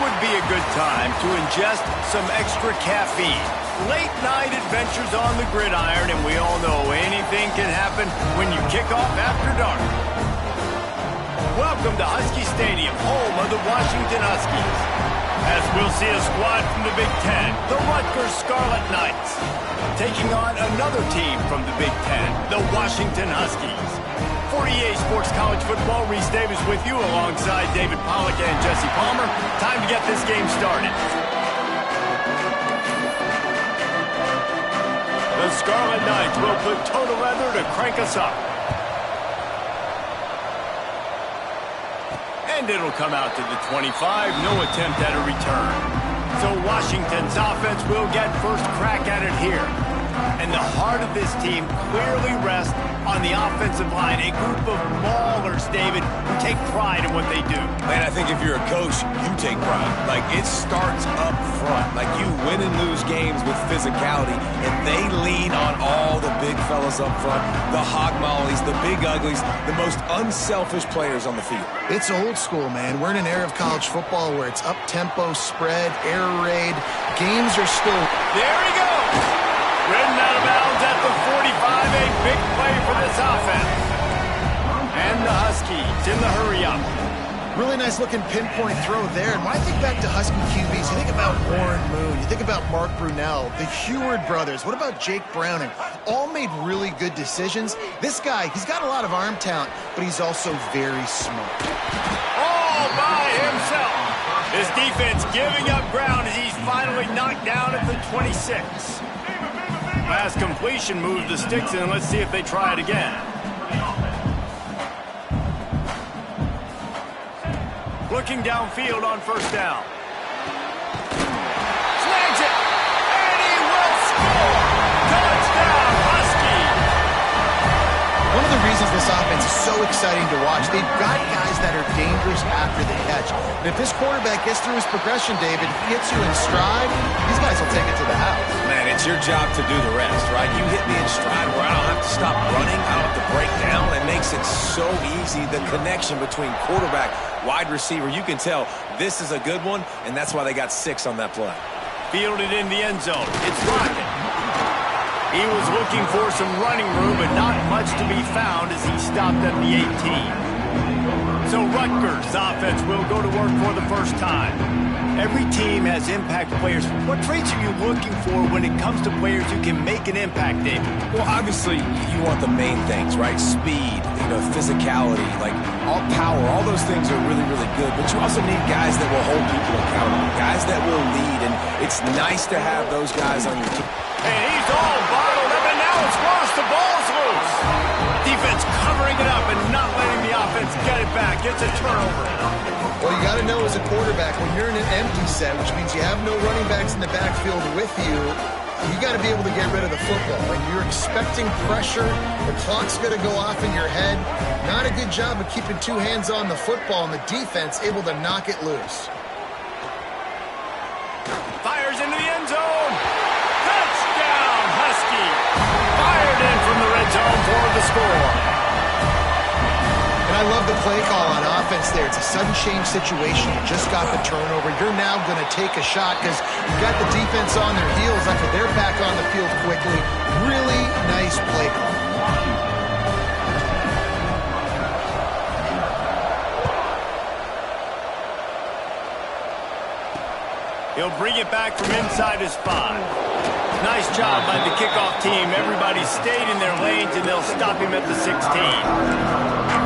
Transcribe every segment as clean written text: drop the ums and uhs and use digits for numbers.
would be a good time to ingest some extra caffeine. Late night adventures on the gridiron, and we all know anything can happen when you kick off after dark. Welcome to Husky Stadium, home of the Washington Huskies. As we'll see a squad from the Big Ten, the Rutgers Scarlet Knights, taking on another team from the Big Ten, the Washington Huskies. For EA Sports College Football, Reese Davis with you alongside David Pollack and Jesse Palmer. Time to get this game started. The Scarlet Knights will put toe to leather to crank us up. And it'll come out to the 25, no attempt at a return. So Washington's offense will get first crack at it here. And the heart of this team clearly rests on the offensive line, a group of maulers, David, who take pride in what they do. Man, I think if you're a coach, you take pride. Like, it starts up front. Like, you win and lose games with physicality, and they lean on all the big fellas up front, the hog mollies, the big uglies, the most unselfish players on the field. It's old school, man. We're in an era of college football where it's up-tempo, spread, air raid. Games are still... There he goes! Ridden out of bounds at the 45, a big play for this offense. And the Huskies in the hurry-up. Really nice-looking pinpoint throw there. And when I think back to Husky QBs, you think about Warren Moon, you think about Mark Brunell, the Heward brothers. What about Jake Browning? All made really good decisions. This guy, he's got a lot of arm talent, but he's also very smart. All by himself. His defense giving up ground as he's finally knocked down at the 26. Pass completion moves the sticks in. Let's see if they try it again. Looking downfield on first down. Snags it. And he will score. Touchdown, Huskies. One of the reasons this offense is so exciting to watch, they've got guys that are dangerous after the catch. And if this quarterback gets through his progression, David, if he hits you in stride, these guys will take it to the house. Man, it's your job to do the rest, right? You hit me in stride where I don't have to stop running, I don't have to break down. It makes it so easy, the connection between quarterback, wide receiver. You can tell this is a good one, and that's why they got 6 on that play. Fielded in the end zone. It's Rocket. He was looking for some running room, but not much to be found as he stopped at the 18. So Rutgers' offense will go to work for the first time. Every team has impact players. What traits are you looking for when it comes to players who can make an impact, David? Well, obviously, you want the main things, right? Speed, physicality, like all power, all those things are really, really good. But you also need guys that will hold people accountable, guys that will lead, and it's nice to have those guys on your team. And he's all bottled up, and now it's lost. The ball's loose. Defense covering it up and not letting the offense get it back. It's a turnover. Well, you got to know as a quarterback, when you're in an empty set, which means you have no running backs in the backfield with you, you got to be able to get rid of the football. And you're expecting pressure. The clock's going to go off in your head. Not a good job of keeping 2 hands on the football, and the defense able to knock it loose. Fires into the end zone. Touchdown, Husky. Fired in from the red zone for the score. And I love the play call on offense there. It's a sudden change situation. You just got the turnover. You're now going to take a shot because you got the defense on their heels after they're back on the field quickly. Really nice play call. He'll bring it back from inside his 5. Nice job by the kickoff team. Everybody stayed in their lanes, and they'll stop him at the 16.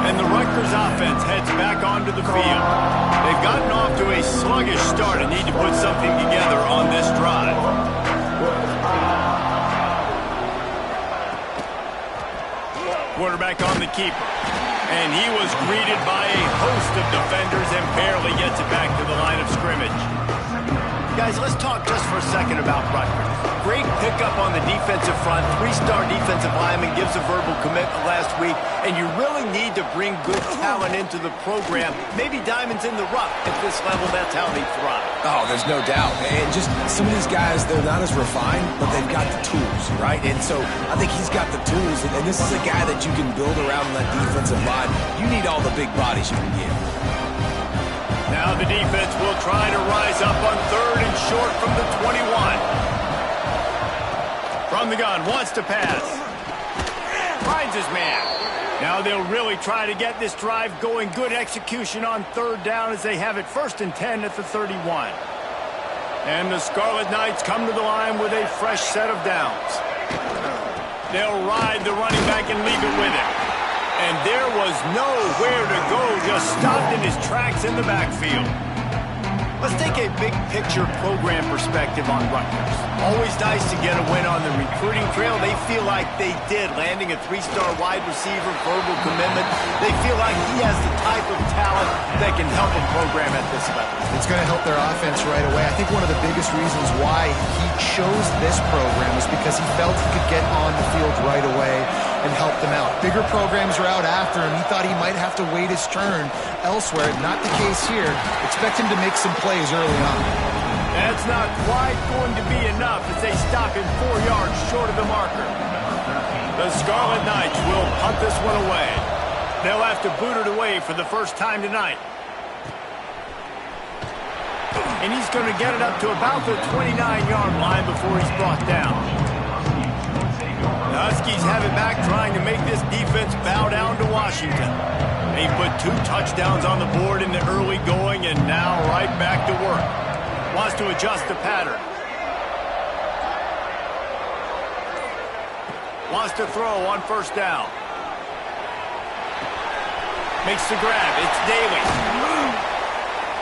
And the Rutgers offense heads back onto the field. They've gotten off to a sluggish start and need to put something together on this drive. Quarterback on the keeper. And he was greeted by a host of defenders and barely gets it back to the line of scrimmage. Guys, let's talk just for a second about Rutgers. Great pickup on the defensive front. 3-star defensive lineman gives a verbal commitment last week, and you really need to bring good talent into the program. Maybe diamonds in the rough. At this level, that's how they thrive. Oh, there's no doubt. And just some of these guys, they're not as refined, but they've got the tools, right? And so I think he's got the tools, and this is a guy that you can build around that defensive line. You need all the big bodies you can get. Now the defense will try to rise up on 3rd and short from the 21. From the gun, wants to pass. Finds his man. Now they'll really try to get this drive going. Good execution on 3rd down as they have it 1st and 10 at the 31. And the Scarlet Knights come to the line with a fresh set of downs. They'll ride the running back and leave it with him. And there was nowhere to go, just stopped in his tracks in the backfield. Let's take a big-picture program perspective on Rutgers. Always nice to get a win on the recruiting trail. They feel like they did, landing a 3-star wide receiver, verbal commitment. They feel like he has the type of talent that can help a program at this level. It's going to help their offense right away. I think one of the biggest reasons why he chose this program is because he felt he could get on the field right away and help them out. Bigger programs are out after him. He thought he might have to wait his turn elsewhere. Not the case here. Expect him to make some plays early on. That's not quite going to be enough as they stop him 4 yards short of the marker. The Scarlet Knights will punt this one away. They'll have to boot it away for the first time tonight. And he's going to get it up to about the 29-yard line before he's brought down. The Huskies have it back, trying to make this defense bow down to Washington. They put 2 touchdowns on the board in the early going, and now right back to work. Wants to adjust the pattern. Wants to throw on 1st down. Makes the grab. It's Daly.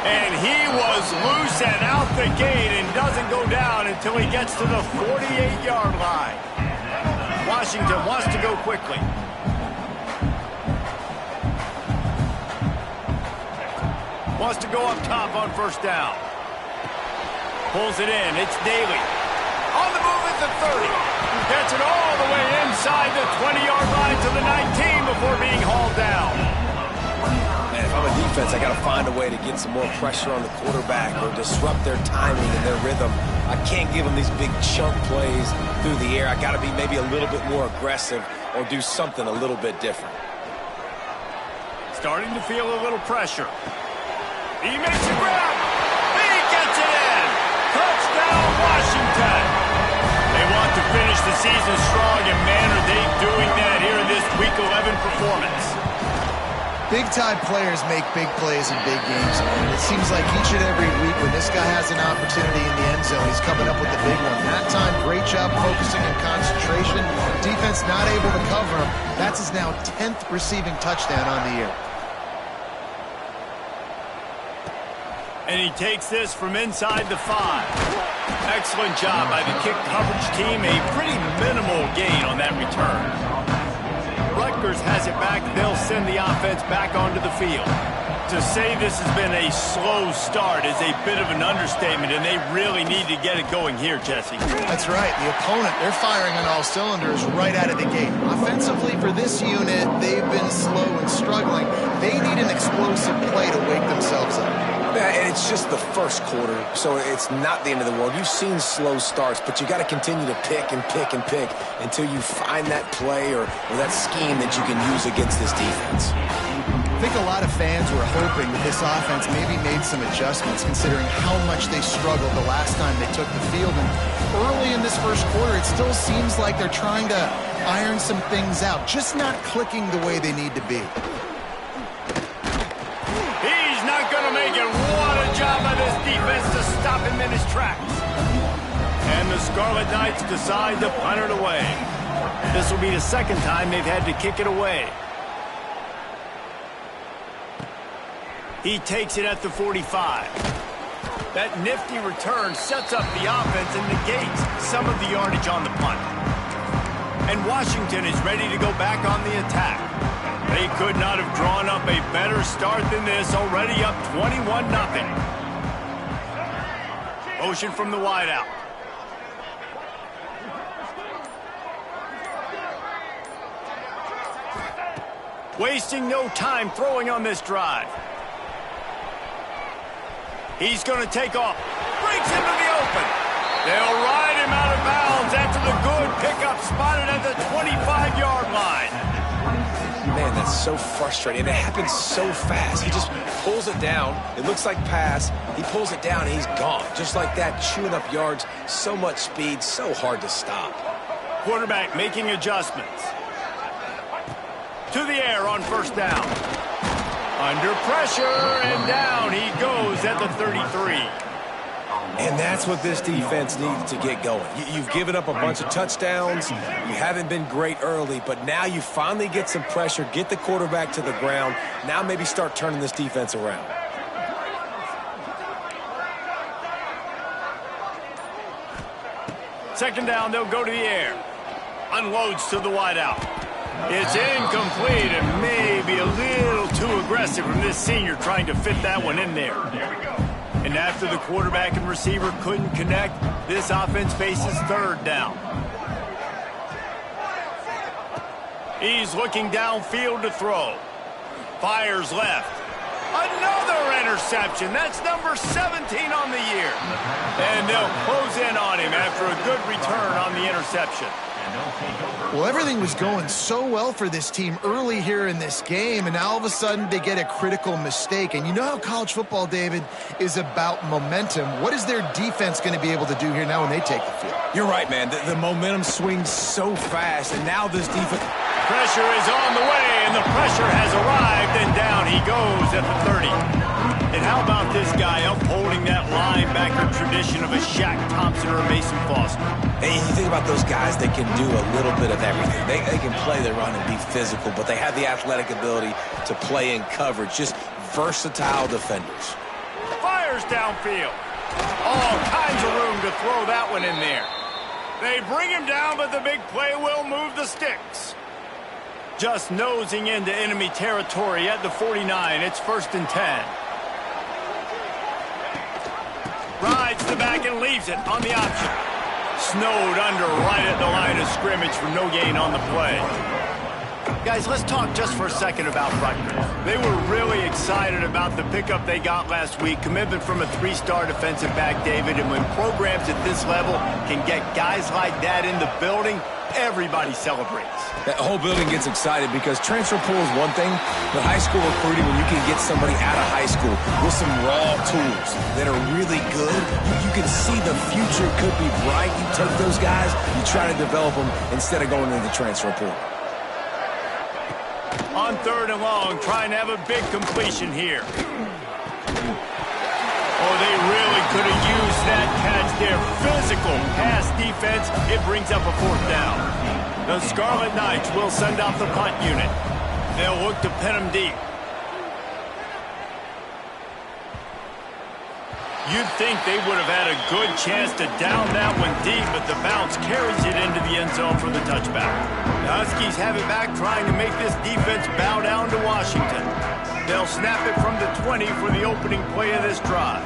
And he was loose and out the gate and doesn't go down until he gets to the 48-yard line. Washington wants to go quickly. Wants to go up top on 1st down. Pulls it in. It's Daly. On the move at the 30. Gets it all the way inside the 20-yard line to the 19 before being hauled down. Man, if I'm a defense, I got to find a way to get some more pressure on the quarterback or disrupt their timing and their rhythm. I can't give them these big chunk plays through the air. I got to be maybe a little bit more aggressive or do something a little bit different. Starting to feel a little pressure. He makes a grab. He gets it in. Touchdown, Washington. They want to finish the season strong, and man, are they doing that here in this Week 11 performance. Big-time players make big plays in big games. It seems like each and every week when this guy has an opportunity in the end zone, he's coming up with the big one. That time, great job focusing and concentration. Defense not able to cover him. That's his now 10th receiving touchdown on the year. And he takes this from inside the 5. Excellent job by the kick coverage team. A pretty minimal gain on that return. Rutgers has it back. They'll send the offense back onto the field. To say this has been a slow start is a bit of an understatement, and they really need to get it going here, Jesse. That's right. The opponent, they're firing on all cylinders right out of the gate. Offensively, for this unit, they've been slow and struggling. They need an explosive play to wake themselves up. Yeah, and it's just the first quarter, so it's not the end of the world. You've seen slow starts, but you got to continue to pick and pick and pick until you find that play or that scheme that you can use against this defense. I think a lot of fans were hoping that this offense maybe made some adjustments considering how much they struggled the last time they took the field. And early in this first quarter, it still seems like they're trying to iron some things out, just not clicking the way they need to be. He's not going to make it. What a job by this defense to stop him in his tracks. And the Scarlet Knights decide to punt it away. This will be the second time they've had to kick it away. He takes it at the 45. That nifty return sets up the offense and negates some of the yardage on the punt. And Washington is ready to go back on the attack. They could not have drawn up a better start than this, already up 21-0. Motion from the wideout. Wasting no time throwing on this drive. He's going to take off. Breaks into the open. They'll ride him out of bounds after the good pickup spotted at the 25-yard line. Man, that's so frustrating. And it happens so fast. He just pulls it down. It looks like pass. He pulls it down, and he's gone. Just like that, chewing up yards. So much speed, so hard to stop. Quarterback making adjustments. To the air on first down. Under pressure, and down he goes at the 33. And that's what this defense needs to get going. You've given up a bunch of touchdowns. You haven't been great early, but now you finally get some pressure, get the quarterback to the ground. Now maybe start turning this defense around. Second down, they'll go to the air. Unloads to the wideout. It's incomplete and maybe a little too aggressive from this senior trying to fit that one in there. And after the quarterback and receiver couldn't connect, this offense faces third down. He's looking downfield to throw. Fires left. Another interception. That's number 17 on the year. And they'll close in on him after a good return on the interception. Well, everything was going so well for this team early here in this game, and now all of a sudden they get a critical mistake. And you know how college football, David, is about momentum. What is their defense going to be able to do here now when they take the field? You're right, man. The momentum swings so fast, and now this defense... Pressure is on the way, and the pressure has arrived, and down he goes at the 30. And how about this guy upholding that linebacker tradition of a Shaq Thompson or a Mason Foster? Hey, you think about those guys that can do a little bit of everything. They can play the run and be physical, but they have the athletic ability to play in coverage. Just versatile defenders. Fires downfield. All kinds of room to throw that one in there. They bring him down, but the big play will move the sticks. Just nosing into enemy territory at the 49. It's 1st and 10. Rides the back and leaves it on the option. Snowed under right at the line of scrimmage for no gain on the play. Guys, let's talk just for a second about Rutgers. They were really excited about the pickup they got last week. Commitment from a 3-star defensive back, David. And when programs at this level can get guys like that in the building, everybody celebrates. That whole building gets excited because transfer pool is one thing, but high school recruiting, when you can get somebody out of high school with some raw tools that are really good, you can see the future could be bright. You take those guys, you try to develop them instead of going into the transfer pool. On 3rd and long, trying to have a big completion here. Oh, they really could have used that catch there. Physical pass defense. It brings up a 4th down. The Scarlet Knights will send out the punt unit. They'll look to pin them deep. You'd think they would have had a good chance to down that one deep, but the bounce carries it into the end zone for the touchback. The Huskies have it back, trying to make this defense bow down to Washington. They'll snap it from the 20 for the opening play of this drive.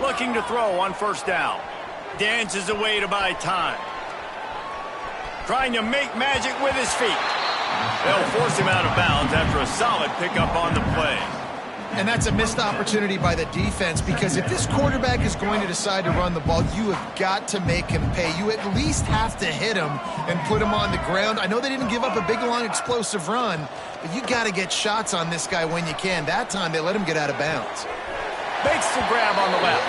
Looking to throw on 1st down. Dances away to buy time. Trying to make magic with his feet. They'll force him out of bounds after a solid pickup on the play. And that's a missed opportunity by the defense, because if this quarterback is going to decide to run the ball, you have got to make him pay. You at least have to hit him and put him on the ground. I know they didn't give up a big, long, explosive run, but you got to get shots on this guy when you can. That time, they let him get out of bounds. Makes the grab on the left.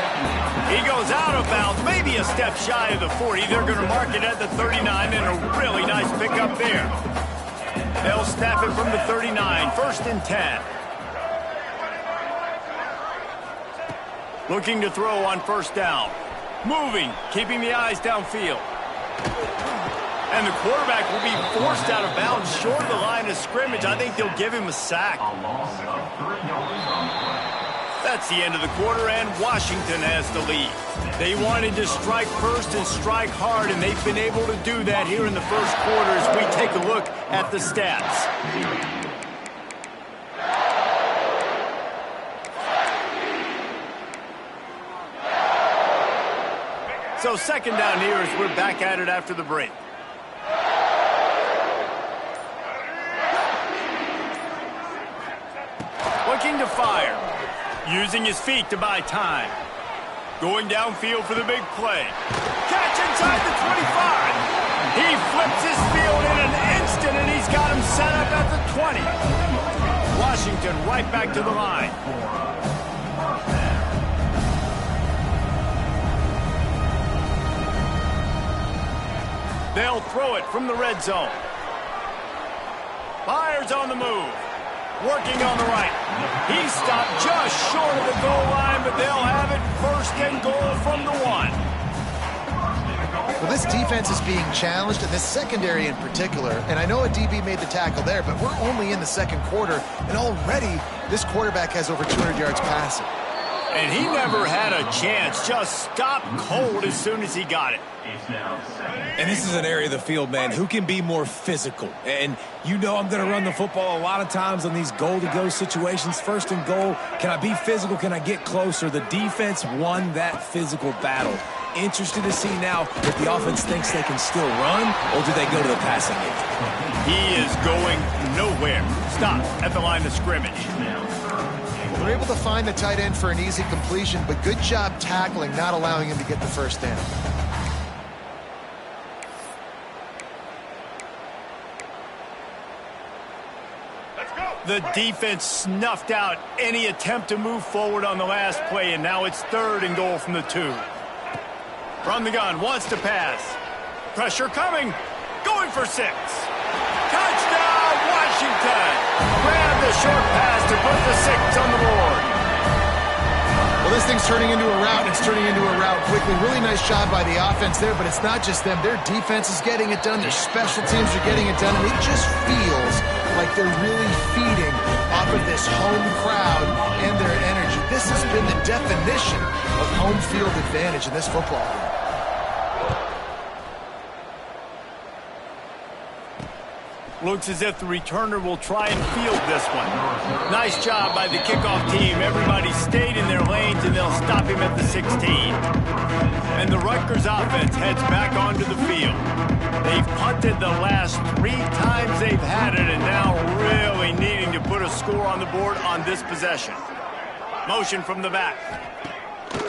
He goes out of bounds, maybe a step shy of the 40. They're going to mark it at the 39, and a really nice pickup there. They'll snap it from the 39, 1st and 10. Looking to throw on 1st down. Moving, keeping the eyes downfield. And the quarterback will be forced out of bounds short of the line of scrimmage. I think they'll give him a sack. That's the end of the quarter, and Washington has the lead. They wanted to strike first and strike hard, and they've been able to do that here in the 1st quarter as we take a look at the stats. So 2nd down here as we're back at it after the break. Looking to fire. Using his feet to buy time. Going downfield for the big play. Catch inside the 25. He flips his field in an instant, and he's got him set up at the 20. Washington right back to the line. They'll throw it from the red zone. Fires on the move. Working on the right. He stopped just short of the goal line, but they'll have it first and goal from the 1. Well, this defense is being challenged, and this secondary in particular. And I know a DB made the tackle there, but we're only in the second quarter, and already this quarterback has over 200 yards passing. And he never had a chance. Just stopped cold as soon as he got it. And this is an area of the field, man, who can be more physical. And you know I'm going to run the football a lot of times on these goal-to-go situations. First and goal, can I be physical? Can I get closer? The defense won that physical battle. Interested to see now if the offense thinks they can still run, or do they go to the passing game? He is going nowhere. Stop at the line of scrimmage. They're able to find the tight end for an easy completion, but good job tackling, not allowing him to get the first down. The defense snuffed out any attempt to move forward on the last play, and now it's third and goal from the 2. From the gun, wants to pass. Pressure coming. Going for 6. Touchdown, Washington! Grab the short pass to put the 6 on the board. Well, this thing's turning into a route, and it's turning into a route quickly. Really nice job by the offense there, but it's not just them. Their defense is getting it done. Their special teams are getting it done, and it just feels like they're really feeding off of this home crowd and their energy. This has been the definition of home field advantage in this football game. Looks as if the returner will try and field this one. Nice job by the kickoff team. Everybody stayed in their lanes, and they'll stop him at the 16. And the Rutgers offense heads back onto the field. They've punted the last 3 times they've had it, and now really needing to put a score on the board on this possession. Motion from the back.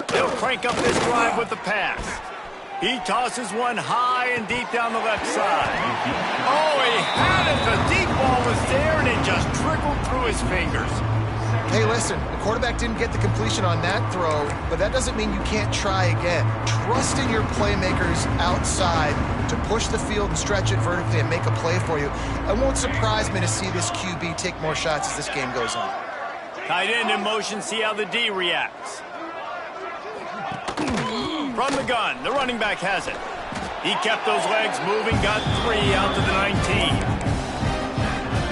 They'll crank up this drive with the pass. He tosses one high and deep down the left side. Oh, he had it. The deep ball was there, and it just trickled through his fingers. Hey, listen, the quarterback didn't get the completion on that throw, but that doesn't mean you can't try again. Trust in your playmakers outside to push the field and stretch it vertically and make a play for you. It won't surprise me to see this QB take more shots as this game goes on. Tight end in motion, see how the D reacts. From the gun, the running back has it. He kept those legs moving, got 3 out to the 19.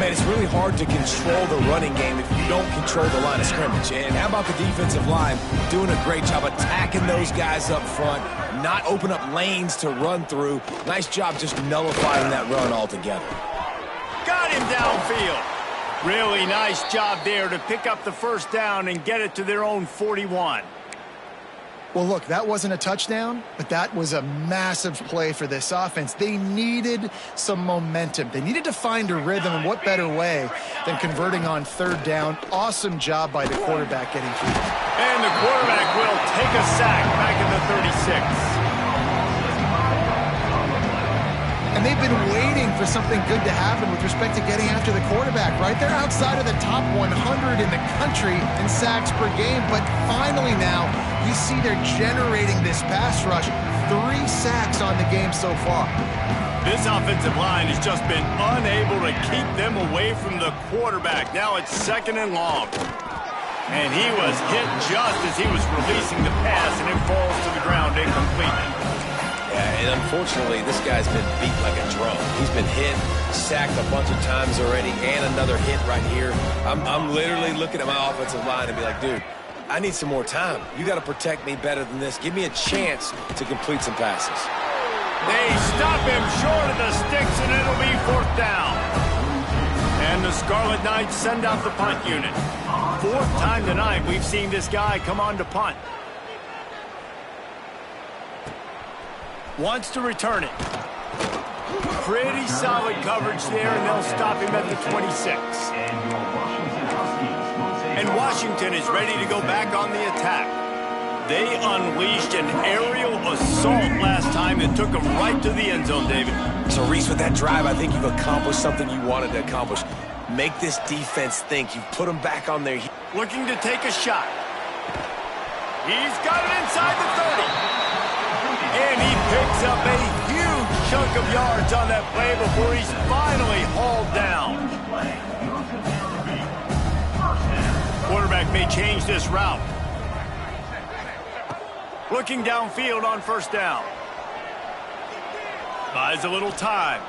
Man, it's really hard to control the running game if you don't control the line of scrimmage. And how about the defensive line doing a great job attacking those guys up front, not open up lanes to run through. Nice job just nullifying that run altogether. Got him downfield. Really nice job there to pick up the first down and get it to their own 41. Well, look, that wasn't a touchdown, but that was a massive play for this offense. They needed some momentum. They needed to find a rhythm, and what better way than converting on third down. Awesome job by the quarterback getting through. And the quarterback will take a sack back at the 36. And they've been waiting for something good to happen with respect to getting after the quarterback, right? They're outside of the top 100 in the country in sacks per game, but finally now you see they're generating this pass rush. 3 sacks on the game so far. This offensive line has just been unable to keep them away from the quarterback. Now it's 2nd and long. And he was hit just as he was releasing the pass, and it falls to the ground incomplete. Yeah, and unfortunately, this guy's been beat like a drum. He's been hit, sacked a bunch of times already, and another hit right here. I'm literally looking at my offensive line and be like, dude, I need some more time. You got to protect me better than this. Give me a chance to complete some passes. They stop him short of the sticks, and it'll be 4th down. And the Scarlet Knights send out the punt unit. 4th time tonight we've seen this guy come on to punt. Wants to return it. Pretty solid coverage there, and they'll stop him at the 26. And Washington is ready to go back on the attack. They unleashed an aerial assault last time that took them right to the end zone, David. So, Reese, with that drive, I think you've accomplished something you wanted to accomplish. Make this defense think. You put them back on their heels. Looking to take a shot. He's got it inside the 30. And he picks up a huge chunk of yards on that play before he's finally hauled down. Quarterback may change this route. Looking downfield on first down. Buys a little time.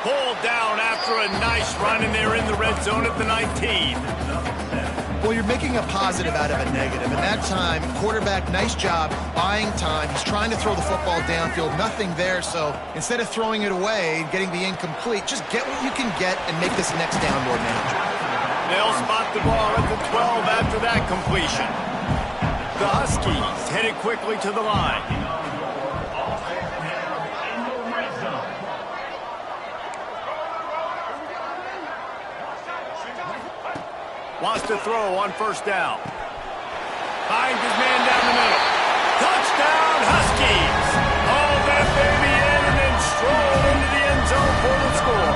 Pulled down after a nice run, and they're in the red zone at the 19. Well, you're making a positive out of a negative. And that time, quarterback, nice job, buying time. He's trying to throw the football downfield. Nothing there, so instead of throwing it away, getting the incomplete, just get what you can get and make this next down more manageable. They'll spot the ball at the 12 after that completion. The Huskies headed quickly to the line. Wants to throw on first down. Finds his man down the middle. Touchdown, Huskies! Haul that baby in and then stroll into the end zone for the score.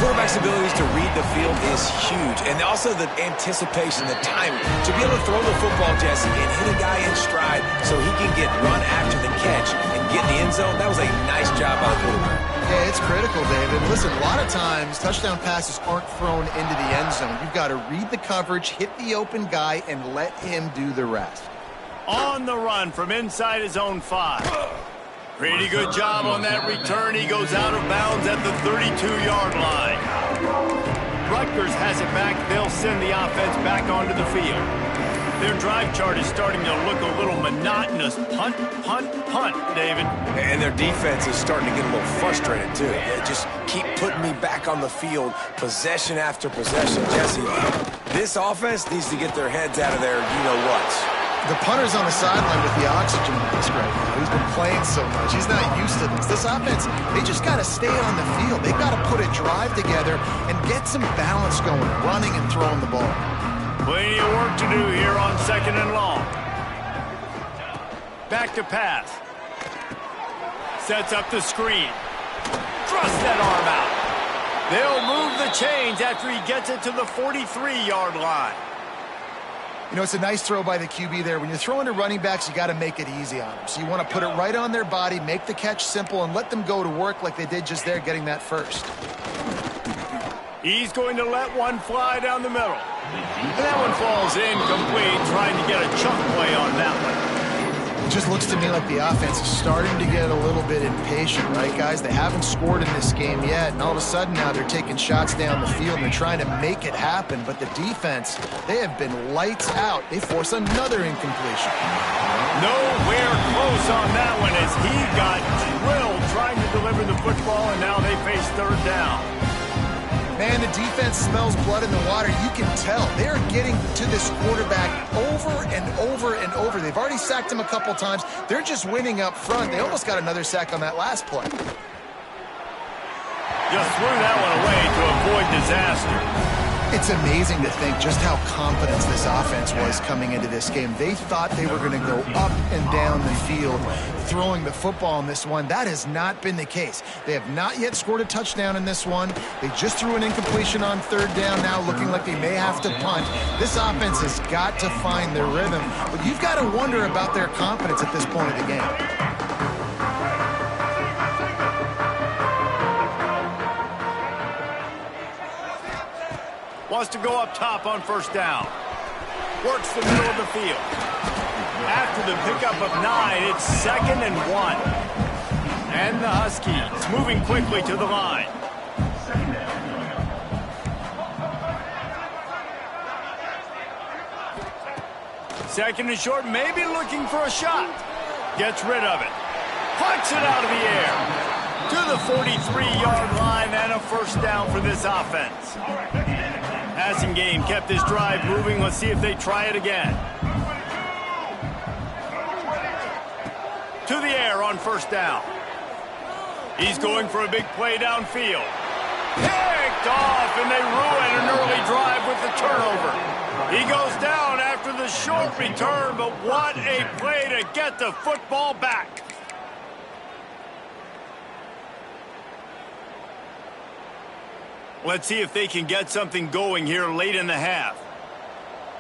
Quarterback's abilities to read the field is huge, and also the anticipation, the timing. To be able to throw the football, Jesse, and hit a guy in stride so he can get run after the catch and get in the end zone, that was a nice job by the quarterback. Yeah, it's critical, David. Listen, a lot of times, touchdown passes aren't thrown into the end zone. You've got to read the coverage, hit the open guy, and let him do the rest. On the run from inside his own 5. Pretty good job on that return. He goes out of bounds at the 32-yard line. Rutgers has it back. They'll send the offense back onto the field. Their drive chart is starting to look a little monotonous. Punt, punt, punt, David. And their defense is starting to get a little frustrated, too. They just keep putting me back on the field, possession after possession. Jesse, this offense needs to get their heads out of their you-know-whats. The punter's on the sideline with the oxygen mask right now. He's been playing so much. He's not used to this. This offense, they just got to stay on the field. They've got to put a drive together and get some balance going, running and throwing the ball. Plenty of work to do here on second and long. Back to pass. Sets up the screen. Thrusts that arm out. They'll move the chains after he gets it to the 43-yard line. You know, it's a nice throw by the QB there. When you're throwing to running backs, you got to make it easy on them. So you want to put it right on their body, make the catch simple, and let them go to work like they did just there, getting that first. He's going to let one fly down the middle. And that one falls incomplete, trying to get a chunk play on that one. It just looks to me like the offense is starting to get a little bit impatient, right, guys? They haven't scored in this game yet, and all of a sudden now they're taking shots down the field and they're trying to make it happen. But the defense, they have been lights out. They force another incompletion. Nowhere close on that one as he got drilled trying to deliver the football, and now they face third down. Man, the defense smells blood in the water. You can tell. They're getting to this quarterback over and over and over. They've already sacked him a couple times. They're just winning up front. They almost got another sack on that last play. Just threw that one away to avoid disaster. It's amazing to think just how confident this offense was coming into this game. They thought they were going to go up and down the field throwing the football in this one. That has not been the case. They have not yet scored a touchdown in this one. They just threw an incompletion on third down now, looking like they may have to punt. This offense has got to find their rhythm, but you've got to wonder about their confidence at this point of the game. Wants to go up top on first down. Works the middle of the field. After the pickup of 9, it's 2nd and 1. And the Huskies moving quickly to the line. Second and short, maybe looking for a shot. Gets rid of it. Punts it out of the air. To the 43-yard line and a first down for this offense. Passing game kept this drive moving. Let's see if they try it again. To the air on first down. He's going for a big play downfield. Picked off, and they ruin an early drive with the turnover. He goes down after the short return, but what a play to get the football back. Let's see if they can get something going here late in the half.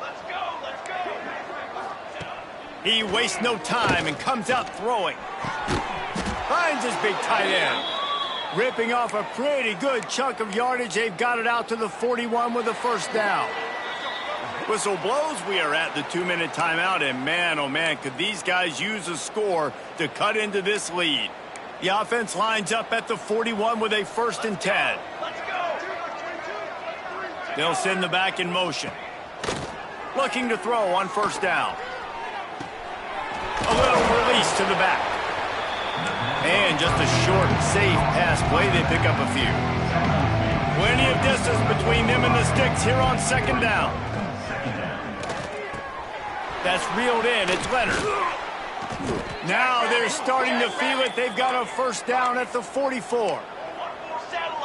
Let's go, let's go. He wastes no time and comes out throwing. Finds his big tight end. Ripping off a pretty good chunk of yardage. They've got it out to the 41 with a first down. Whistle blows. We are at the 2-minute timeout. And man, oh man, could these guys use a score to cut into this lead. The offense lines up at the 41 with a 1st and 10. Let's go. They'll send the back in motion. Looking to throw on 1st down. A little release to the back. And just a short, safe pass play. They pick up a few. Plenty of distance between them and the sticks here on 2nd down. That's reeled in. It's Leonard. Now they're starting to feel it. They've got a 1st down at the 44.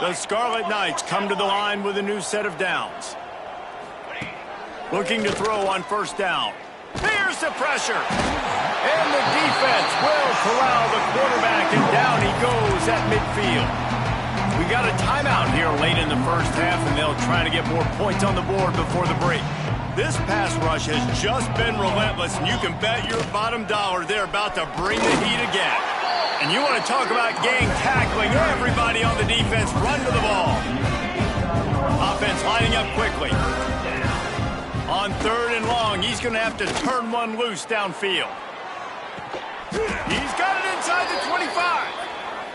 The Scarlet Knights come to the line with a new set of downs. Looking to throw on 1st down. Here's the pressure. And the defense will corral the quarterback, and down he goes at midfield. We got a timeout here late in the 1st half, and they'll try to get more points on the board before the break. This pass rush has just been relentless, and you can bet your bottom dollar they're about to bring the heat again. And you want to talk about gang tackling, everybody on the defense run to the ball. Offense lining up quickly. On 3rd and long, he's going to have to turn one loose downfield. He's got it inside the 25.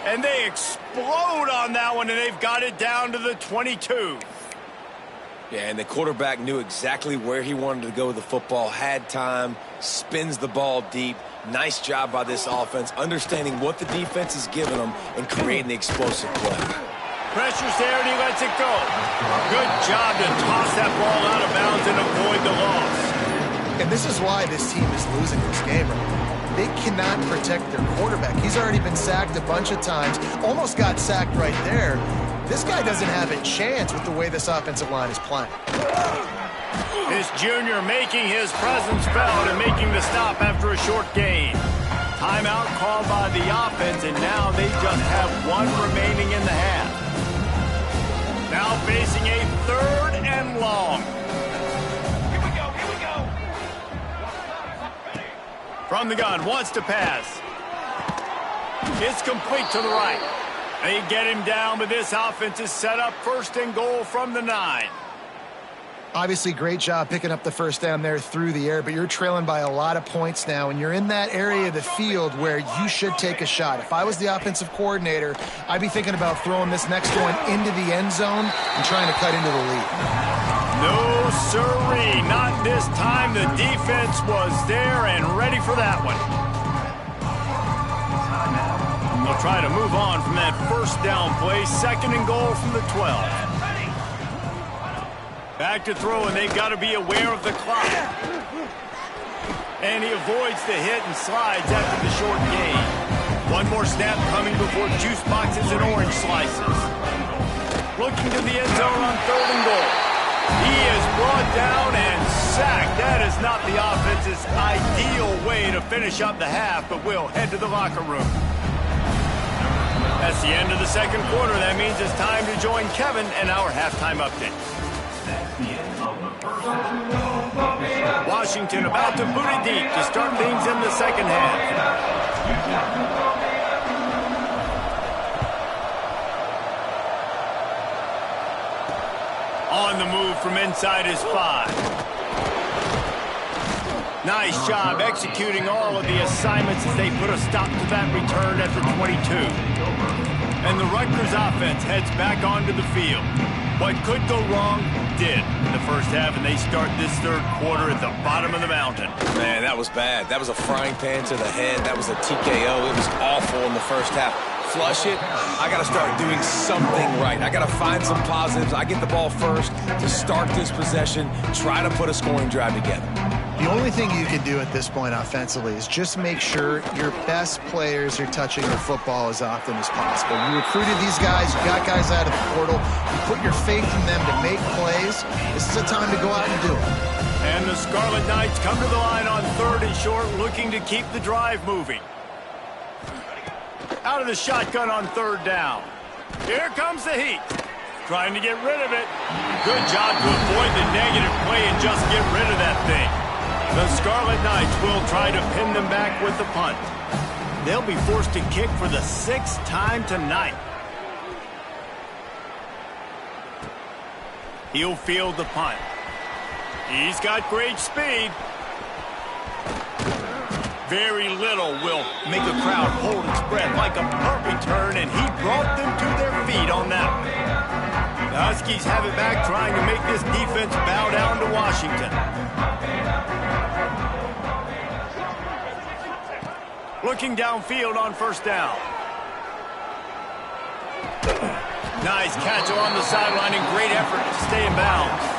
And they explode on that one, and they've got it down to the 22. Yeah, and the quarterback knew exactly where he wanted to go with the football, had time, spins the ball deep. Nice job by this offense, understanding what the defense is giving them and creating the explosive play. Pressure's there, and he lets it go. Good job to toss that ball out of bounds and avoid the loss. And this is why this team is losing this game right now. They cannot protect their quarterback. He's already been sacked a bunch of times, almost got sacked right there. This guy doesn't have a chance with the way this offensive line is playing. This junior making his presence felt and making the stop after a short gain. Timeout called by the offense, and now they just have one remaining in the half. Now facing a 3rd and long. Here we go, here we go. From the gun, wants to pass. It's complete to the right. They get him down, but this offense is set up 1st and goal from the 9. Obviously, great job picking up the 1st down there through the air, but you're trailing by a lot of points now, and you're in that area of the field where you should take a shot. If I was the offensive coordinator, I'd be thinking about throwing this next one into the end zone and trying to cut into the lead. No, sirree, not this time. The defense was there and ready for that one. They'll try to move on from that 1st down play. 2nd and goal from the 12. Back to throw, and they've got to be aware of the clock. And he avoids the hit and slides after the short gain. One more snap coming before juice boxes and orange slices. Looking to the end zone on 3rd and goal. He is brought down and sacked. That is not the offense's ideal way to finish up the half, but we'll head to the locker room. That's the end of the 2nd quarter. That means it's time to join Kevin and our halftime update. Washington about to boot it deep to start things in the 2nd half. On the move from inside his 5. Nice job executing all of the assignments as they put a stop to that return at the 22. And the Rutgers offense heads back onto the field. What could go wrong did in the 1st half, and they start this 3rd quarter at the bottom of the mountain. Man, that was bad. That was a frying pan to the head. That was a TKO. It was awful in the 1st half. Flush it. I got to start doing something right. I got to find some positives. I get the ball first to start this possession, try to put a scoring drive together. The only thing you can do at this point offensively is just make sure your best players are touching the football as often as possible. You recruited these guys, you got guys out of the portal, you put your faith in them to make plays. This is a time to go out and do it. And the Scarlet Knights come to the line on 3rd and short, looking to keep the drive moving. Out of the shotgun on 3rd down. Here comes the heat. Trying to get rid of it. Good job to avoid the negative play and just get rid of that thing. The Scarlet Knights will try to pin them back with the punt. They'll be forced to kick for the 6th time tonight. He'll field the punt. He's got great speed. Very little will make a crowd hold its breath, like a perfect turn, and he brought them to their feet on that one. The Huskies have it back, trying to make this defense bow down to Washington. Looking downfield on first down. Nice catch along the sideline and great effort to stay in bounds.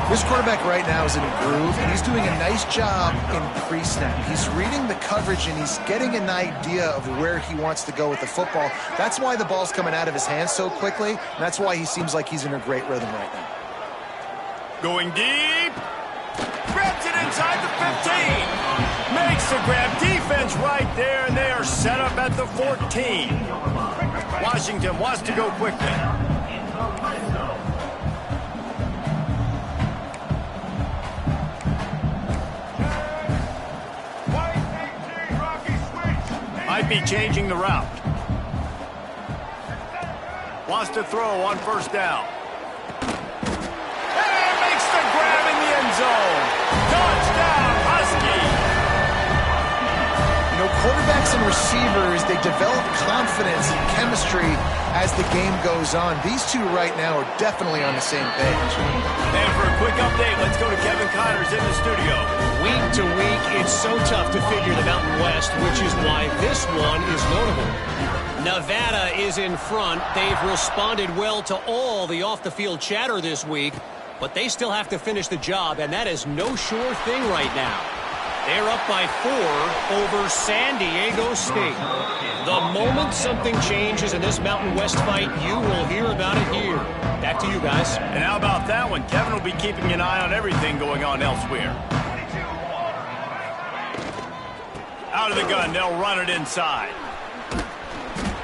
This quarterback right now is in a groove, and he's doing a nice job in pre-snap. He's reading the coverage, and he's getting an idea of where he wants to go with the football. That's why the ball's coming out of his hands so quickly, and that's why he seems like he's in a great rhythm right now. Going deep. Grabs it inside the 15. Makes the grab. Defense right there, and they are set up at the 14. Washington wants to go quickly. Might be changing the route. Wants to throw on first down. And makes the grab in the end zone. Touchdown, Husky. You know, quarterbacks and receivers, they develop confidence and chemistry as the game goes on. These two right now are definitely on the same page. And for a quick update, let's go to Kevin Connors in the studio. Week to week, it's so tough to figure the Mountain West, which is why this one is notable. Nevada is in front. They've responded well to all the off-the-field chatter this week, but they still have to finish the job, and that is no sure thing right now. They're up by 4 over San Diego State. The moment something changes in this Mountain West fight, you will hear about it here. Back to you guys. And how about that one? Kevin will be keeping an eye on everything going on elsewhere. Out of the gun, they'll run it inside.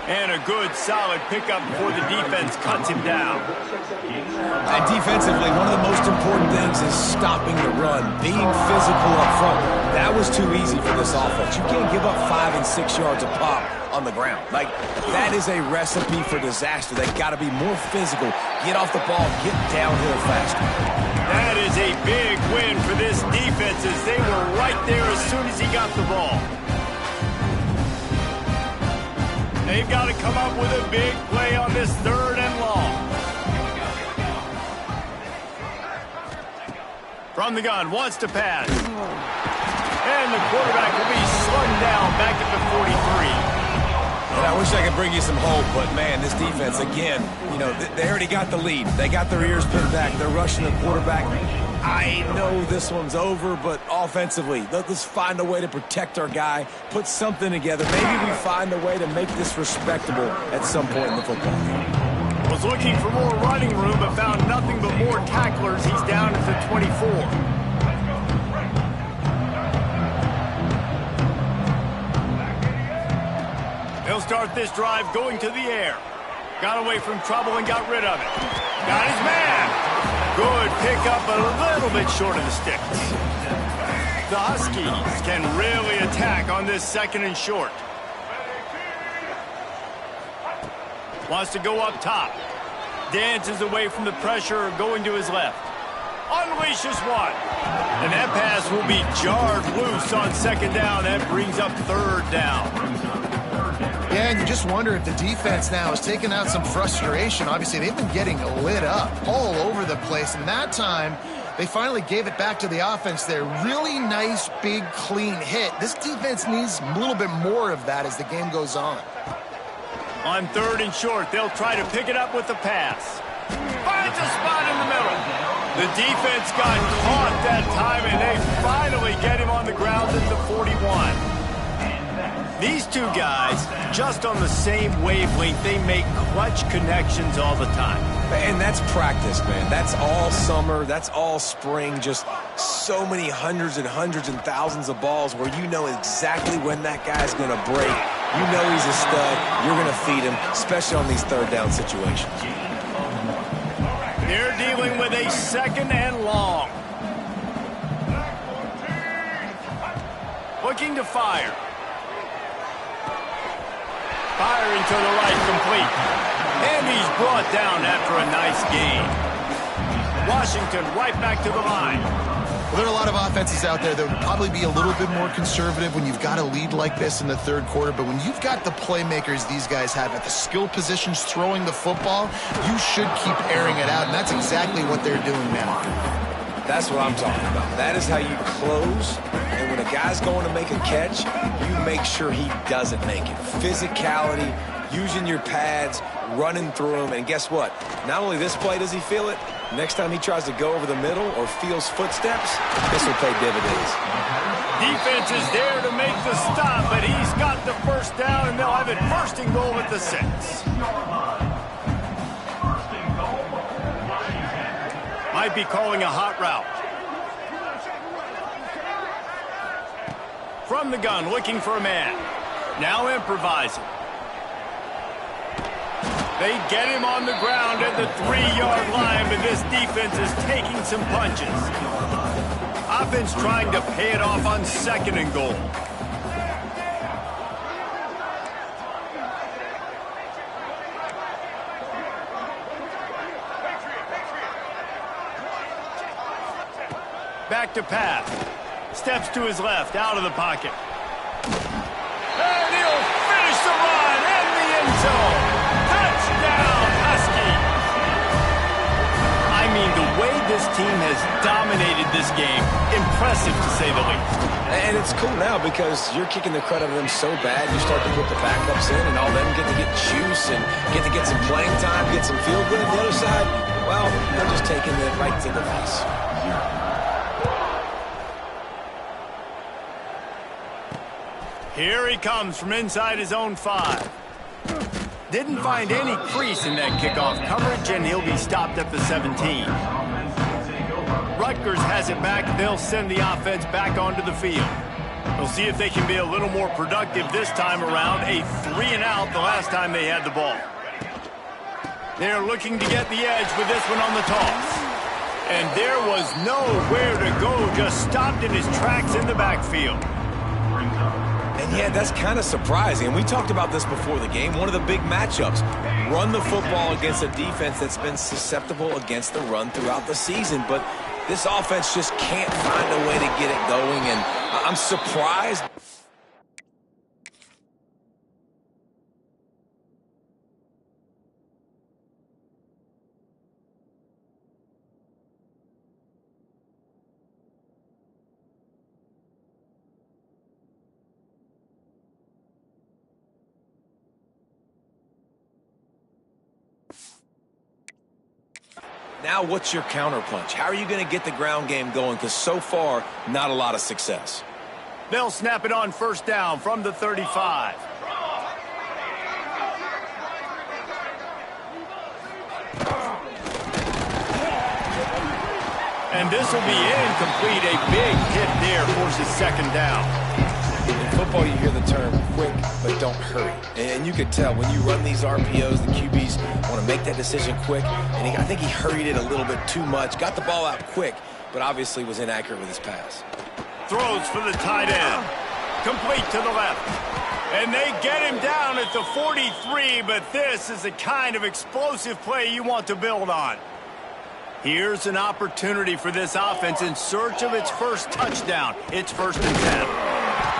And a good, solid pickup before the defense cuts him down. And defensively, one of the most important things is stopping the run, being physical up front. That was too easy for this offense. You can't give up 5 and 6 yards a pop on the ground. Like, that is a recipe for disaster. They've got to be more physical, get off the ball, get downhill faster. That is a big win for this defense as they were right there as soon as he got the ball. They've got to come up with a big play on this 3rd and long. From the gun, wants to pass. And the quarterback will be slung down back at the 43. And I wish I could bring you some hope, but, man, this defense, again, you know, they already got the lead. They got their ears pinned back. They're rushing the quarterback. I know this one's over, but offensively, let's find a way to protect our guy, put something together. Maybe we find a way to make this respectable at some point in the football game. Was looking for more running room, but found nothing but more tacklers. He's down at the 24. He'll start this drive going to the air. Got away from trouble and got rid of it. Got his man. Good pickup, but a little bit short of the sticks. The Huskies can really attack on this 2nd and short. Wants to go up top. Dances away from the pressure, going to his left. Unleashes one. And that pass will be jarred loose on 2nd down. That brings up 3rd down. Yeah, and you just wonder if the defense now is taking out some frustration. Obviously, they've been getting lit up all over the place, and that time they finally gave it back to the offense there. Really nice, big, clean hit. This defense needs a little bit more of that as the game goes on. On 3rd and short, they'll try to pick it up with the pass. Finds a spot in the middle. The defense got caught that time, and they finally get him on the ground at the 41. These two guys, just on the same wavelength, they make clutch connections all the time. And that's practice, man. That's all summer. That's all spring. Just so many hundreds and thousands of balls where you know exactly when that guy's going to break. You know he's a stud. You're going to feed him, especially on these 3rd down situations. They're dealing with a second and long. Looking to fire. Firing to the right, complete. And he's brought down after a nice gain. Washington right back to the line. Well, there are a lot of offenses out there that would probably be a little bit more conservative when you've got a lead like this in the third quarter. But when you've got the playmakers these guys have at the skill positions throwing the football, you should keep airing it out. And that's exactly what they're doing now. That's what I'm talking about. That is how you close. And when a guy's going to make a catch, you make sure he doesn't make it. Physicality, using your pads, running through them. And guess what? Not only this play does he feel it, next time he tries to go over the middle or feels footsteps, this will pay dividends. Defense is there to make the stop, but he's got the first down, and they'll have it first and goal at the 6. Might be calling a hot route. From the gun, looking for a man. Now improvising. They get him on the ground at the 3-yard line, but this defense is taking some punches. Offense trying to pay it off on second and goal. Back to pass. Steps to his left, out of the pocket. And he'll finish the run in the end zone. Touchdown, Husky. I mean, the way this team has dominated this game, impressive to say the least. And it's cool now because you're kicking the credit of them so bad, you start to put the backups in, and all them get to get juice and get to get some playing time, get some feel good. The other side, well, they're just taking it right to the face. Here he comes from inside his own 5. Didn't find any crease in that kickoff coverage, and he'll be stopped at the 17. Rutgers has it back. They'll send the offense back onto the field. We'll see if they can be a little more productive this time around. A 3-and-out the last time they had the ball. They're looking to get the edge with this one on the toss. And there was nowhere to go, just stopped in his tracks in the backfield. And yeah, that's kind of surprising. And we talked about this before the game. One of the big matchups. Run the football against a defense that's been susceptible against the run throughout the season. But this offense just can't find a way to get it going. And I'm surprised. Now what's your counterpunch? How are you going to get the ground game going? Because so far, not a lot of success. They'll snap it on first down from the 35. And this will be incomplete. A big hit there forces second down. In football, you hear the term quick, but don't hurry. And you could tell when you run these RPOs, the QBs want to make that decision quick. And I think he hurried it a little bit too much. Got the ball out quick, but obviously was inaccurate with his pass. Throws for the tight end. Complete to the left. And they get him down at the 43, but this is the kind of explosive play you want to build on. Here's an opportunity for this offense in search of its first touchdown. It's 1st and 10.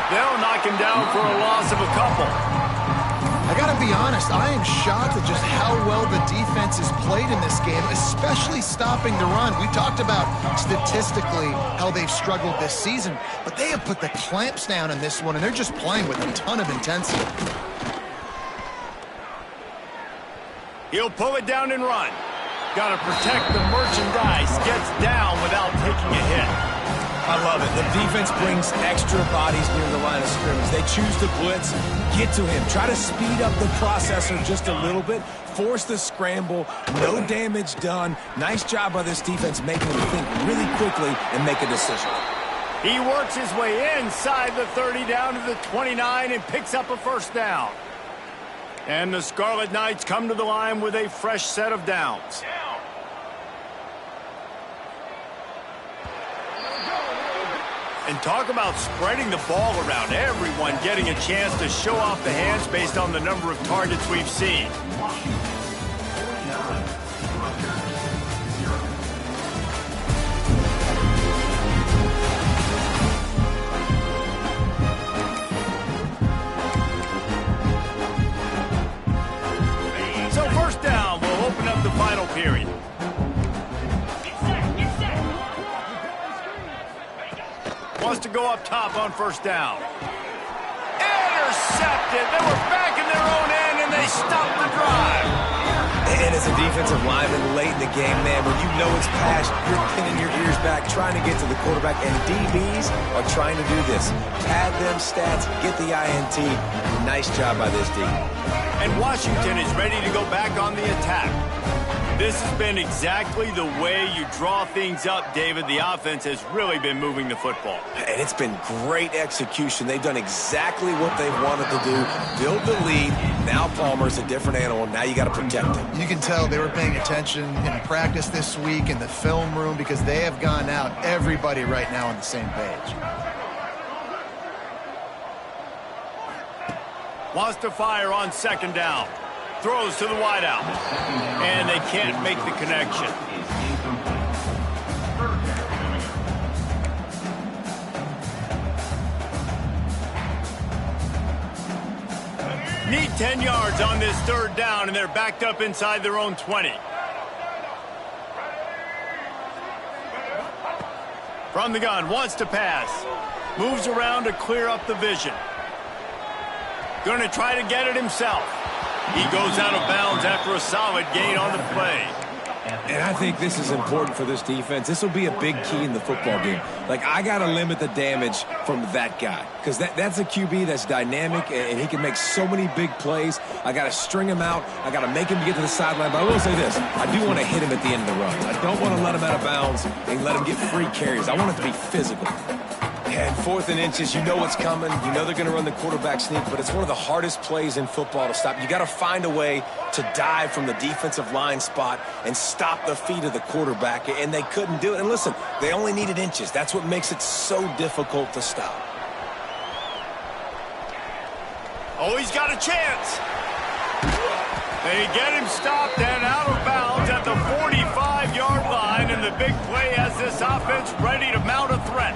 They'll knock him down for a loss of a couple. I got to be honest, I am shocked at just how well the defense has played in this game, especially stopping the run. We talked about statistically how they've struggled this season, but they have put the clamps down in this one, and they're just playing with a ton of intensity. He'll pull it down and run. Got to protect the merchandise. Gets down without taking a hit. I love it. The defense brings extra bodies near the line of scrimmage. They choose to blitz, get to him, try to speed up the processor just a little bit, force the scramble, no damage done. Nice job by this defense making him think really quickly and make a decision. He works his way inside the 30 down to the 29 and picks up a first down. And the Scarlet Knights come to the line with a fresh set of downs. And talk about spreading the ball around. Everyone getting a chance to show off the hands based on the number of targets we've seen. So first down, we'll open up the final period. Wants to go up top on first down. Intercepted. They were back in their own end, and they stopped the drive. And as a defensive lineman late in the game, man, when you know it's past, you're pinning your ears back, trying to get to the quarterback, and DBs are trying to do this. Pad them stats, get the INT. Nice job by this D. And Washington is ready to go back on the attack. This has been exactly the way you draw things up, David. The offense has really been moving the football. And it's been great execution. They've done exactly what they wanted to do. Build the lead. Now Palmer's a different animal. Now you got to protect him. You can tell they were paying attention in practice this week in the film room because they have gone out, everybody right now on the same page. Wants to fire on second down. Throws to the wideout. And they can't make the connection. Need 10 yards on this third down, and they're backed up inside their own 20. From the gun, wants to pass. Moves around to clear up the vision. Going to try to get it himself. He goes out of bounds after a solid gain on the play. And I think this is important for this defense. This will be a big key in the football game. Like, I got to limit the damage from that guy because that's a QB that's dynamic, and he can make so many big plays. I got to string him out. I got to make him get to the sideline. But I will say this. I do want to hit him at the end of the run. I don't want to let him out of bounds and let him get free carries. I want it to be physical. And 4th and inches, you know what's coming. You know they're going to run the quarterback sneak, but it's one of the hardest plays in football to stop. You got to find a way to dive from the defensive line spot and stop the feet of the quarterback, and they couldn't do it. And listen, they only needed inches. That's what makes it so difficult to stop. Oh, he's got a chance. They get him stopped and out of bounds at the 45-yard line, and the big play has this offense ready to mount a threat.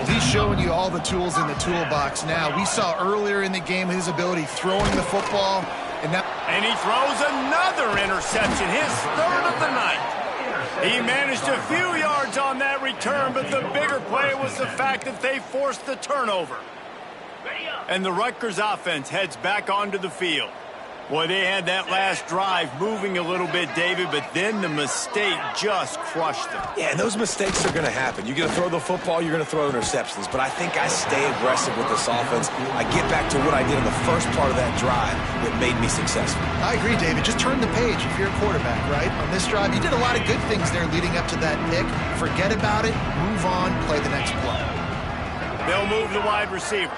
He's showing you all the tools in the toolbox now. We saw earlier in the game his ability throwing the football. And he throws another interception, his third of the night. He managed a few yards on that return, but the bigger play was the fact that they forced the turnover. And the Rutgers offense heads back onto the field. Boy, they had that last drive moving a little bit, David, but then the mistake just crushed them. Yeah, and those mistakes are going to happen. You're going to throw the football, you're going to throw interceptions. But I think I stay aggressive with this offense. I get back to what I did in the first part of that drive that made me successful. I agree, David. Just turn the page if you're a quarterback, right? On this drive, you did a lot of good things there leading up to that pick. Forget about it, move on, play the next play. They'll move the wide receiver.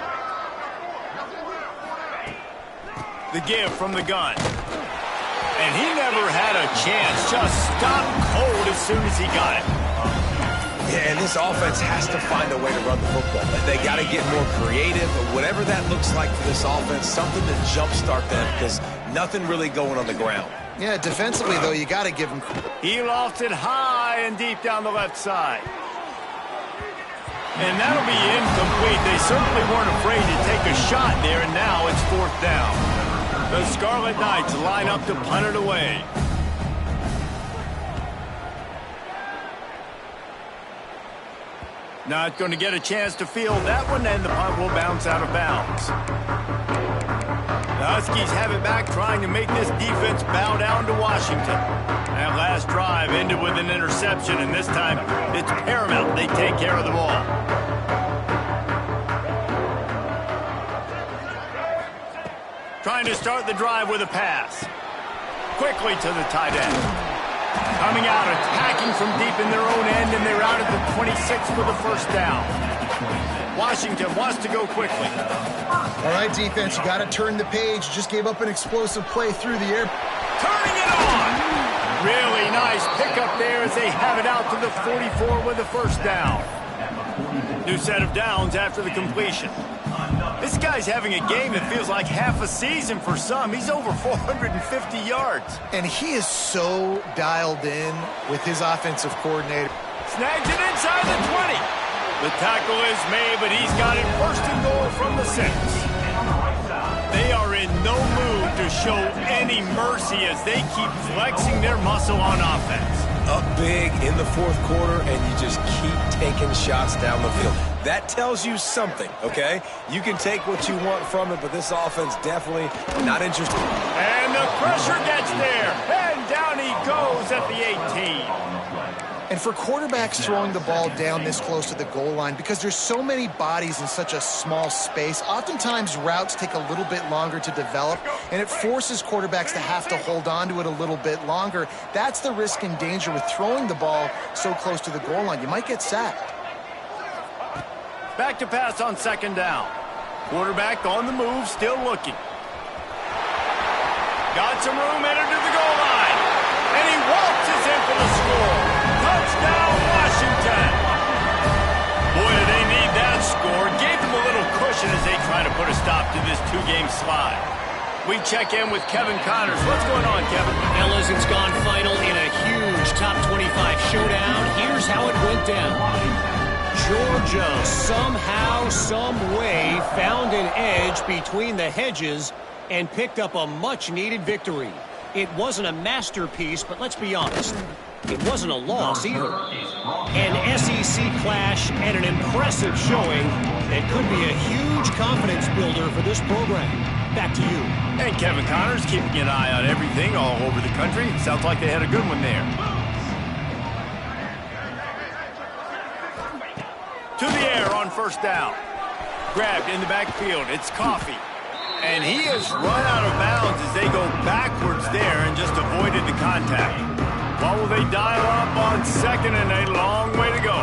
The give from the gun. And he never had a chance. Just stopped cold as soon as he got it. Yeah, and this offense has to find a way to run the football. They got to get more creative, or whatever that looks like for this offense, something to jumpstart them, because nothing really going on the ground. Yeah, defensively, though, you got to give him. He lofted high and deep down the left side. And that'll be incomplete. They certainly weren't afraid to take a shot there, and now it's 4th down. The Scarlet Knights line up to punt it away. Not going to get a chance to field that one, and the punt will bounce out of bounds. The Huskies have it back, trying to make this defense bow down to Washington. That last drive ended with an interception, and this time it's paramount they take care of the ball. Trying to start the drive with a pass. Quickly to the tight end. Coming out, attacking from deep in their own end, and they're out at the 26 for the first down. Washington wants to go quickly. All right, defense, you got to turn the page. Just gave up an explosive play through the air. Turning it on! Really nice pickup there as they have it out to the 44 with the first down. New set of downs after the completion. This guy's having a game that feels like half a season for some. He's over 450 yards. And he is so dialed in with his offensive coordinator. Snags it inside the 20. The tackle is made, but he's got it first and goal from the 6. They are in no mood to show any mercy as they keep flexing their muscle on offense. Up big in the fourth quarter, and you just keep taking shots down the field. That tells you something, okay? You can take what you want from it, but this offense definitely not interested. And the pressure gets there, and down he goes at the 18. And for quarterbacks throwing the ball down this close to the goal line, because there's so many bodies in such a small space, oftentimes routes take a little bit longer to develop, and it forces quarterbacks to have to hold on to it a little bit longer. That's the risk and danger with throwing the ball so close to the goal line. You might get sacked. Back to pass on second down. Quarterback on the move, still looking. Got some room, entered to the goal line. And he waltzes in for the score. Touchdown, Washington. Boy, do they need that score. Gave them a little cushion as they try to put a stop to this two-game slide. We check in with Kevin Connors. What's going on, Kevin? Fellas, it's gone final in a huge top 25 showdown. Here's how it went down. Georgia somehow, some way found an edge between the hedges and picked up a much-needed victory. It wasn't a masterpiece, but let's be honest, it wasn't a loss either. An SEC clash and an impressive showing that could be a huge confidence builder for this program. Back to you. And Kevin Connors keeping an eye on everything all over the country. Sounds like they had a good one there. To the air on first down. Grabbed in the backfield. It's Coffee. And he has run out of bounds as they go backwards there and just avoided the contact. What will they dial up on second and a long way to go?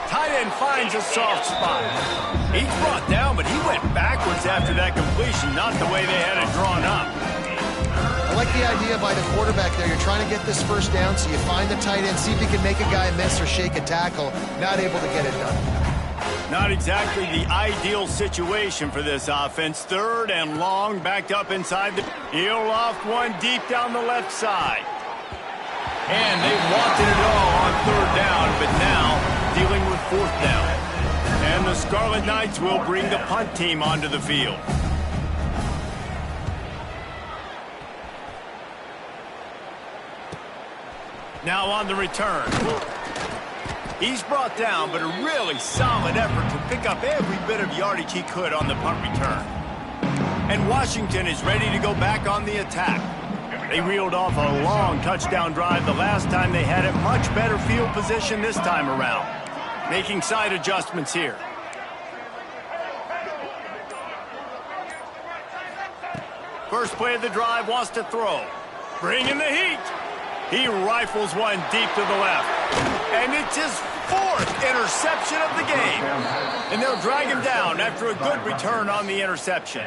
Tight end finds a soft spot. He's brought down, but he went backwards after that completion, not the way they had it drawn up. I like the idea by the quarterback there. You're trying to get this first down, so you find the tight end, see if you can make a guy miss or shake a tackle. Not able to get it done. Not exactly the ideal situation for this offense. Third and long, backed up inside the... He'll loft one deep down the left side. And they wanted it all on third down, but now dealing with fourth down. And the Scarlet Knights will bring the punt team onto the field. Now on the return. He's brought down, but a really solid effort to pick up every bit of yardage he could on the punt return. And Washington is ready to go back on the attack. They reeled off a long touchdown drive the last time they had it. Much better field position this time around. Making side adjustments here. First play of the drive, wants to throw. Bringing the heat. He rifles one deep to the left. And it's his fourth interception of the game. And they'll drag him down after a good return on the interception.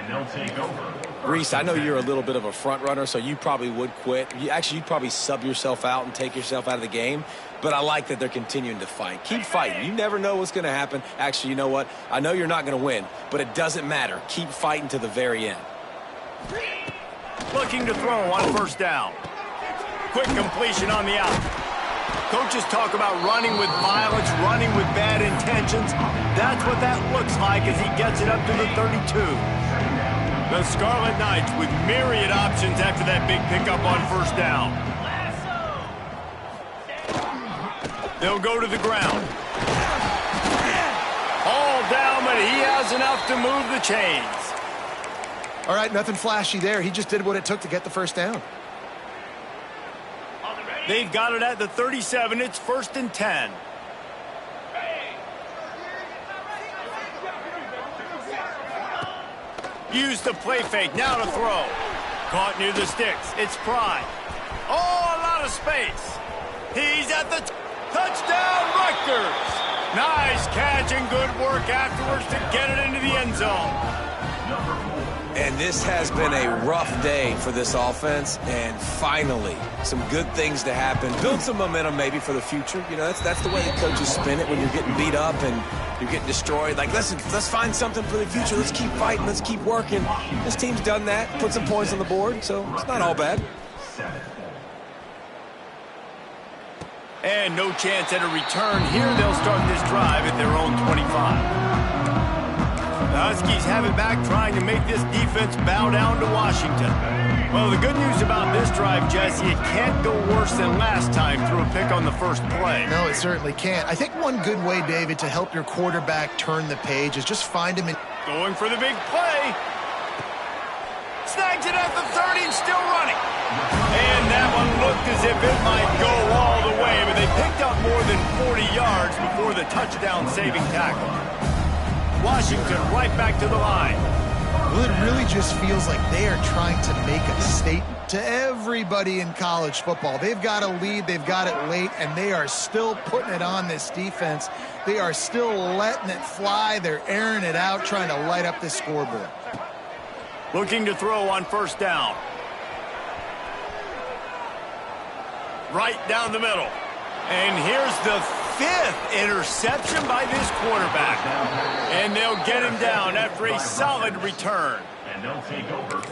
Reese, I know you're a little bit of a front runner, so you probably would quit. You'd probably sub yourself out and take yourself out of the game. But I like that they're continuing to fight. Keep fighting. You never know what's going to happen. Actually, you know what? I know you're not going to win, but it doesn't matter. Keep fighting to the very end. Looking to throw on first down. Quick completion on the out. Coaches talk about running with violence, running with bad intentions. That's what that looks like as he gets it up to the 32. The Scarlet Knights with myriad options after that big pickup on first down. They'll go to the ground. All down, but he has enough to move the chains. All right, nothing flashy there. He just did what it took to get the first down. They've got it at the 37. It's 1st and 10. Use the play fake. Now to throw. Caught near the sticks. It's Pride. Oh, a lot of space. He's at the touchdown, Rutgers. Nice catch and good work afterwards to get it into the end zone. And this has been a rough day for this offense, and finally, some good things to happen. Build some momentum maybe for the future. You know, that's the way the coaches spin it when you're getting beat up and you're getting destroyed. Like, listen, let's find something for the future. Let's keep fighting. Let's keep working. This team's done that, put some points on the board, so it's not all bad. And no chance at a return here. They'll start this drive at their own 25. The Huskies have it back, trying to make this defense bow down to Washington. Well, the good news about this drive, Jesse, it can't go worse than last time through a pick on the first play. No, it certainly can't. I think one good way, David, to help your quarterback turn the page is just find him in. Going for the big play. Snags it at the 30 and still running. And that one looked as if it might go all the way, but they picked up more than 40 yards before the touchdown-saving tackle. Washington right back to the line. Well, it really just feels like they are trying to make a statement to everybody in college football. They've got a lead, they've got it late, and they are still putting it on this defense. They are still letting it fly. They're airing it out, trying to light up this scoreboard. Looking to throw on first down. Right down the middle. And here's the 5th interception by this quarterback. And they'll get him down after a solid return.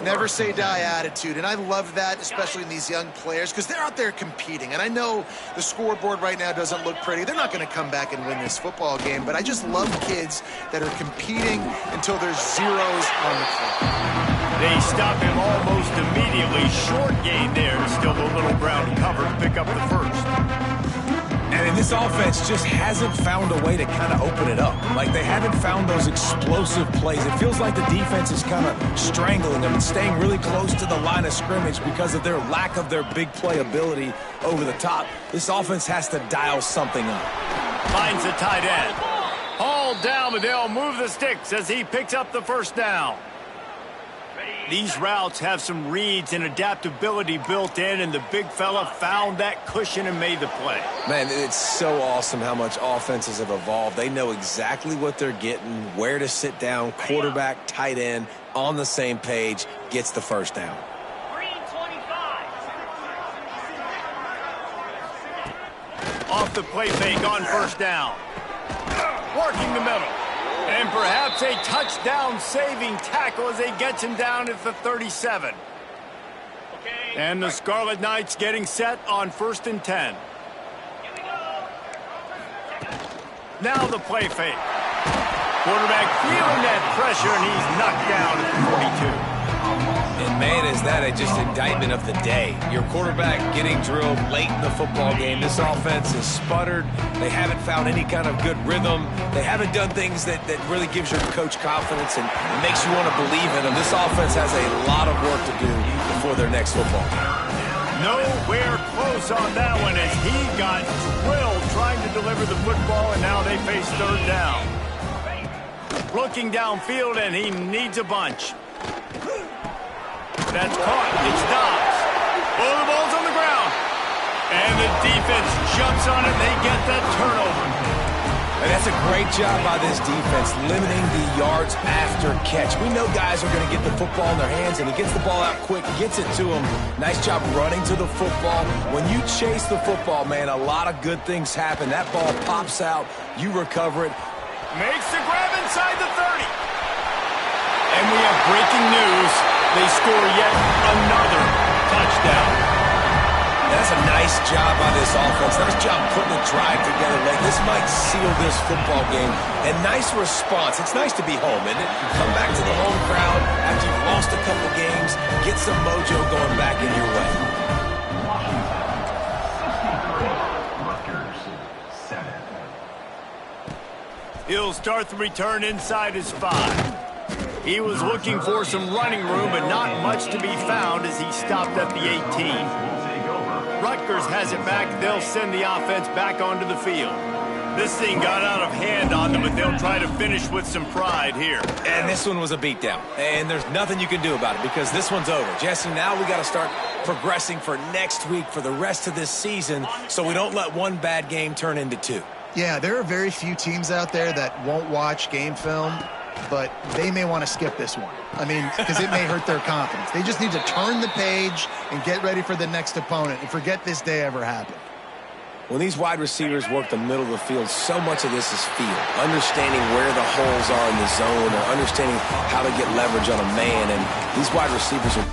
Never say die attitude, and I love that, especially in these young players, because they're out there competing. And I know the scoreboard right now doesn't look pretty. They're not going to come back and win this football game, but I just love kids that are competing until there's zeros on the clock. They stop him almost immediately. Short gain there. Still a little ground cover to pick up the first. And this offense just hasn't found a way to kind of open it up. Like, they haven't found those explosive plays. It feels like the defense is kind of strangling them and staying really close to the line of scrimmage because of their lack of their big play ability over the top. This offense has to dial something up. Finds the tight end. Hauled down, but they'll move the sticks as he picks up the first down. These routes have some reads and adaptability built in, and the big fella found that cushion and made the play. Man, it's so awesome how much offenses have evolved. They know exactly what they're getting, where to sit down, quarterback, tight end, on the same page, gets the first down. Off the play fake on first down. Working the middle. And perhaps a touchdown-saving tackle as they get him down at the 37. And the Scarlet Knights getting set on 1st and 10. Now the play fake. Quarterback feeling that pressure, and he's knocked down at the 42. And man, is that just indictment of the day. Your quarterback getting drilled late in the football game. This offense has sputtered. They haven't found any kind of good rhythm. They haven't done things that really gives your coach confidence and makes you want to believe in them. This offense has a lot of work to do before their next football game. Nowhere close on that one as he got drilled trying to deliver the football, and now they face third down. Looking downfield, and he needs a bunch. That's caught. It stops. Oh, the ball's on the ground. And the defense jumps on it, and they get that turnover. And that's a great job by this defense, limiting the yards after catch. We know guys are going to get the football in their hands, and he gets the ball out quick, gets it to him. Nice job running to the football. When you chase the football, man, a lot of good things happen. That ball pops out. You recover it. Makes the grab inside the 30. And we have breaking news. They score yet another touchdown. That's a nice job by this offense. Nice job putting the drive together late. This might seal this football game. And nice response. It's nice to be home, isn't it? You come back to the home crowd after you've lost a couple games, get some mojo going back in your way. He'll start the return inside his 5. He was looking for some running room, but not much to be found as he stopped at the 18. Rutgers has it back. They'll send the offense back onto the field. This thing got out of hand on them, but they'll try to finish with some pride here. And this one was a beatdown. And there's nothing you can do about it because this one's over. Jesse, now we got to start progressing for next week for the rest of this season so we don't let one bad game turn into 2. Yeah, there are very few teams out there that won't watch game film but they may want to skip this one. I mean, because it may hurt their confidence. They just need to turn the page and get ready for the next opponent and forget this day ever happened. When these wide receivers work the middle of the field, so much of this is feel. Understanding where the holes are in the zone or understanding how to get leverage on a man. And these wide receivers are